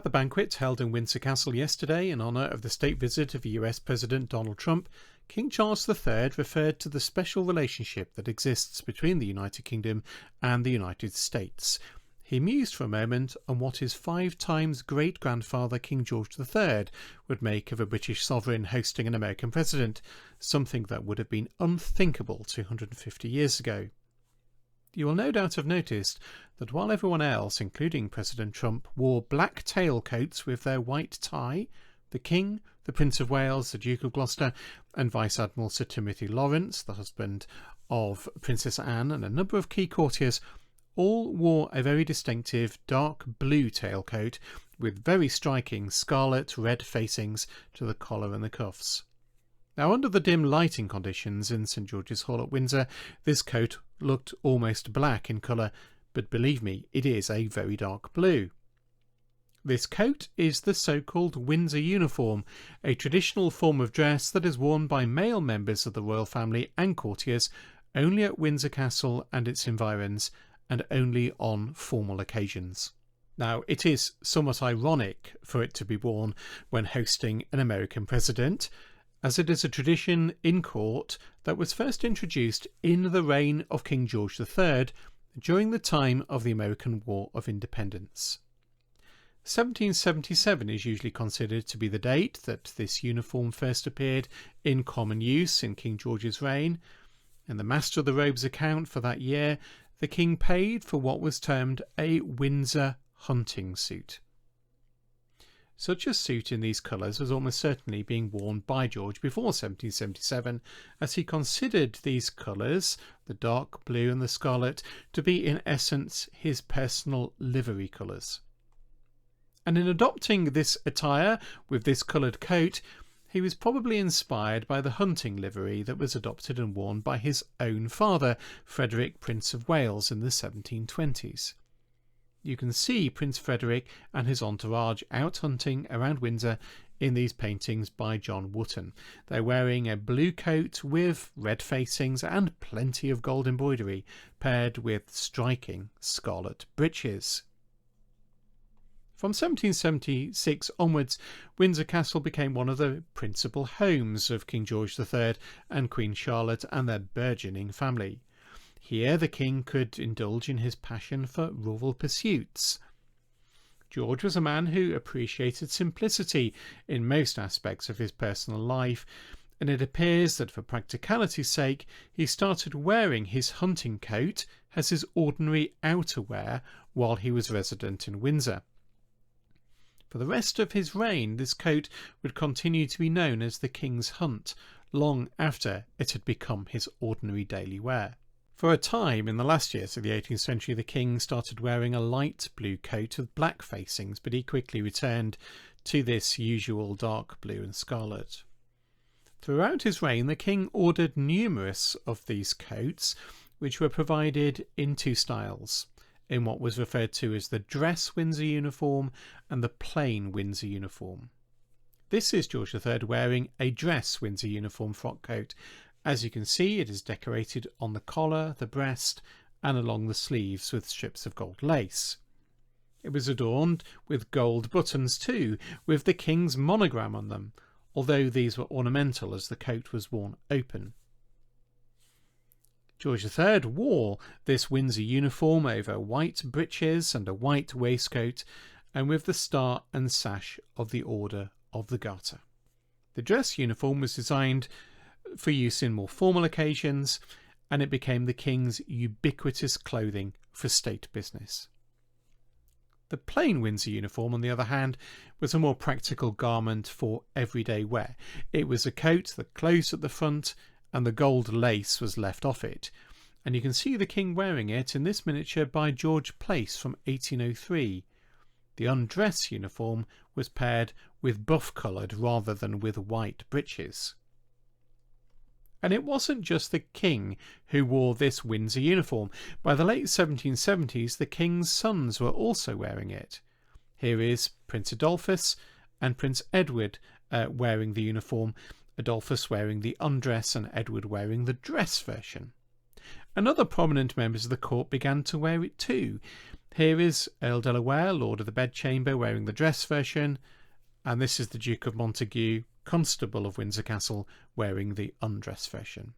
At the banquet held in Windsor Castle yesterday in honour of the state visit of US President Donald Trump, King Charles III referred to the special relationship that exists between the United Kingdom and the United States. He mused for a moment on what his 5 times great-grandfather King George III would make of a British sovereign hosting an American president, something that would have been unthinkable 250 years ago. You will no doubt have noticed that while everyone else, including President Trump, wore black tailcoats with their white tie, the King, the Prince of Wales, the Duke of Gloucester, and Vice Admiral Sir Timothy Lawrence, the husband of Princess Anne, and a number of key courtiers, all wore a very distinctive dark blue tailcoat with very striking scarlet red facings to the collar and the cuffs. Now, under the dim lighting conditions in St George's Hall at Windsor, this coat looked almost black in colour, but believe me, it is a very dark blue. This coat is the so-called Windsor uniform, a traditional form of dress that is worn by male members of the royal family and courtiers only at Windsor Castle and its environs, and only on formal occasions. Now, it is somewhat ironic for it to be worn when hosting an American president, as it is a tradition in court that was first introduced in the reign of King George III during the time of the American War of Independence. 1777 is usually considered to be the date that this uniform first appeared in common use in King George's reign. In the Master of the Robes account for that year, the King paid for what was termed a Windsor hunting suit. Such a suit in these colours was almost certainly being worn by George before 1777, as he considered these colours, the dark blue and the scarlet, to be in essence his personal livery colours. And in adopting this attire with this coloured coat, he was probably inspired by the hunting livery that was adopted and worn by his own father, Frederick, Prince of Wales, in the 1720s. You can see Prince Frederick and his entourage out hunting around Windsor in these paintings by John Wootton. They're wearing a blue coat with red facings and plenty of gold embroidery, paired with striking scarlet breeches. From 1776 onwards, Windsor Castle became one of the principal homes of King George III and Queen Charlotte and their burgeoning family. Here the King could indulge in his passion for rural pursuits. George was a man who appreciated simplicity in most aspects of his personal life, and it appears that for practicality's sake he started wearing his hunting coat as his ordinary outerwear while he was resident in Windsor. For the rest of his reign, this coat would continue to be known as the King's Hunt, long after it had become his ordinary daily wear. For a time in the last years of the 18th century, the King started wearing a light blue coat with black facings, but he quickly returned to this usual dark blue and scarlet. Throughout his reign, the King ordered numerous of these coats, which were provided in 2 styles, in what was referred to as the dress Windsor uniform and the plain Windsor uniform. This is George III wearing a dress Windsor uniform frock coat. As you can see, it is decorated on the collar, the breast, and along the sleeves with strips of gold lace. It was adorned with gold buttons too, with the King's monogram on them, although these were ornamental as the coat was worn open. George III wore this Windsor uniform over white breeches and a white waistcoat, and with the star and sash of the Order of the Garter. The dress uniform was designed for use in more formal occasions, and it became the King's ubiquitous clothing for state business. The plain Windsor uniform, on the other hand, was a more practical garment for everyday wear. It was a coat that closed at the front, and the gold lace was left off it, and you can see the King wearing it in this miniature by George Place from 1803. The undress uniform was paired with buff-coloured rather than with white breeches. And it wasn't just the King who wore this Windsor uniform. By the late 1770s, the King's sons were also wearing it. Here is Prince Adolphus and Prince Edward wearing the uniform, Adolphus wearing the undress and Edward wearing the dress version. And other prominent members of the court began to wear it too. Here is Earl Delaware, Lord of the Bedchamber, wearing the dress version, and this is the Duke of Montague, Constable of Windsor Castle, wearing the undress version.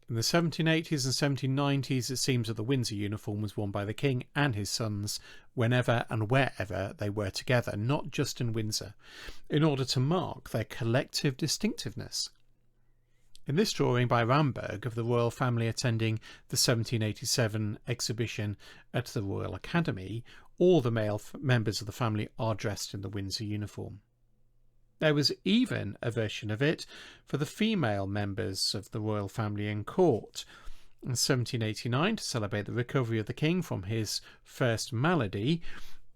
In the 1780s and 1790s, it seems that the Windsor uniform was worn by the king and his sons whenever and wherever they were together, not just in Windsor, in order to mark their collective distinctiveness. In this drawing by Ramberg of the royal family attending the 1787 exhibition at the Royal Academy, all the male members of the family are dressed in the Windsor uniform. There was even a version of it for the female members of the royal family and court. In 1789, to celebrate the recovery of the king from his first malady,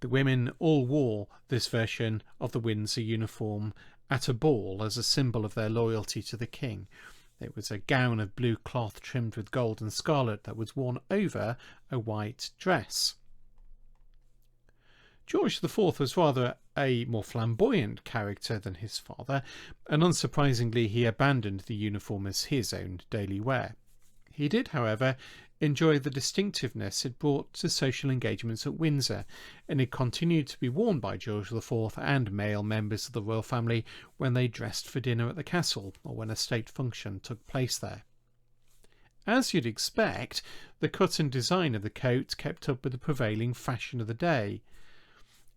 the women all wore this version of the Windsor uniform at a ball as a symbol of their loyalty to the king. It was a gown of blue cloth trimmed with gold and scarlet that was worn over a white dress. George IV was rather a more flamboyant character than his father, and unsurprisingly he abandoned the uniform as his own daily wear. He did, however, enjoy the distinctiveness it brought to social engagements at Windsor, and it continued to be worn by George IV and male members of the royal family when they dressed for dinner at the castle or when a state function took place there. As you'd expect, the cut and design of the coat kept up with the prevailing fashion of the day.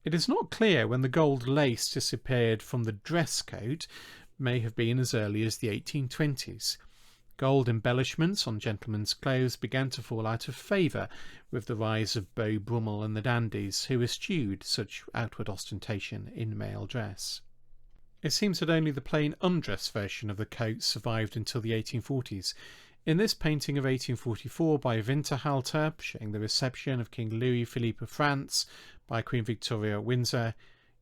It is not clear when the gold lace disappeared from the dress coat, may have been as early as the 1820s. Gold embellishments on gentlemen's clothes began to fall out of favour with the rise of Beau Brummel and the dandies, who eschewed such outward ostentation in male dress. It seems that only the plain undress version of the coat survived until the 1840s. In this painting of 1844 by Winterhalter, showing the reception of King Louis Philippe of France by Queen Victoria at Windsor,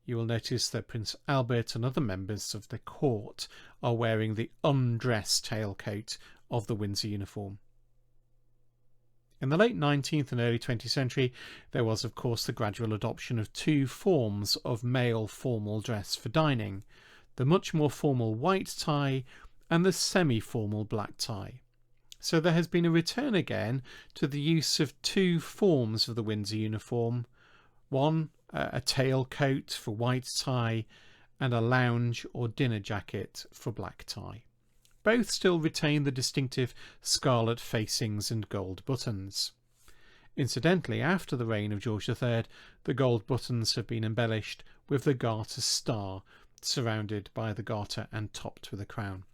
you will notice that Prince Albert and other members of the court are wearing the undress tailcoat of the Windsor uniform. In the late 19th and early 20th century, there was of course the gradual adoption of two forms of male formal dress for dining, the much more formal white tie and the semi-formal black tie. So there has been a return again to the use of two forms of the Windsor uniform, one a tailcoat for white tie and a lounge or dinner jacket for black tie. Both still retain the distinctive scarlet facings and gold buttons. Incidentally, after the reign of George III, the gold buttons have been embellished with the garter star, surrounded by the garter and topped with a crown.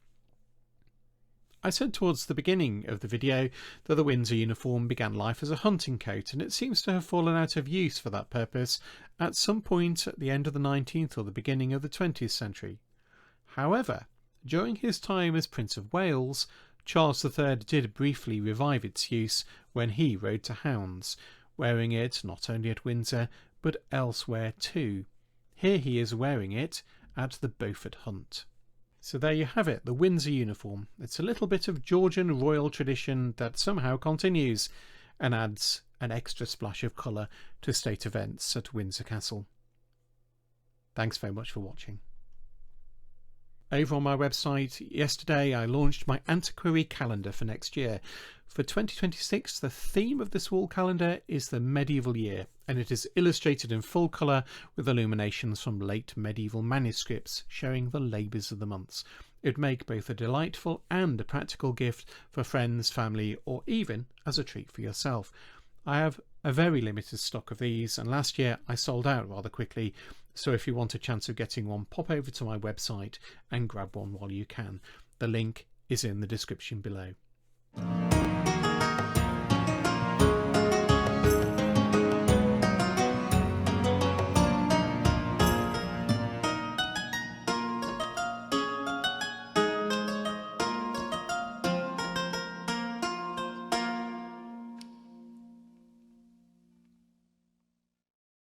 I said towards the beginning of the video that the Windsor uniform began life as a hunting coat, and it seems to have fallen out of use for that purpose at some point at the end of the 19th or the beginning of the 20th century. However, during his time as Prince of Wales, Charles III did briefly revive its use when he rode to hounds, wearing it not only at Windsor but elsewhere too. Here he is wearing it at the Beaufort Hunt. So there you have it, the Windsor uniform. It's a little bit of Georgian royal tradition that somehow continues and adds an extra splash of colour to state events at Windsor Castle. Thanks very much for watching. Over on my website yesterday I launched my antiquary calendar for next year. For 2026 the theme of this wall calendar is the medieval year, and it is illustrated in full colour with illuminations from late medieval manuscripts showing the labours of the months. It would make both a delightful and a practical gift for friends, family, or even as a treat for yourself. I have a very limited stock of these, and last year I sold out rather quickly, so if you want a chance of getting one, pop over to my website and grab one while you can. The link is in the description below.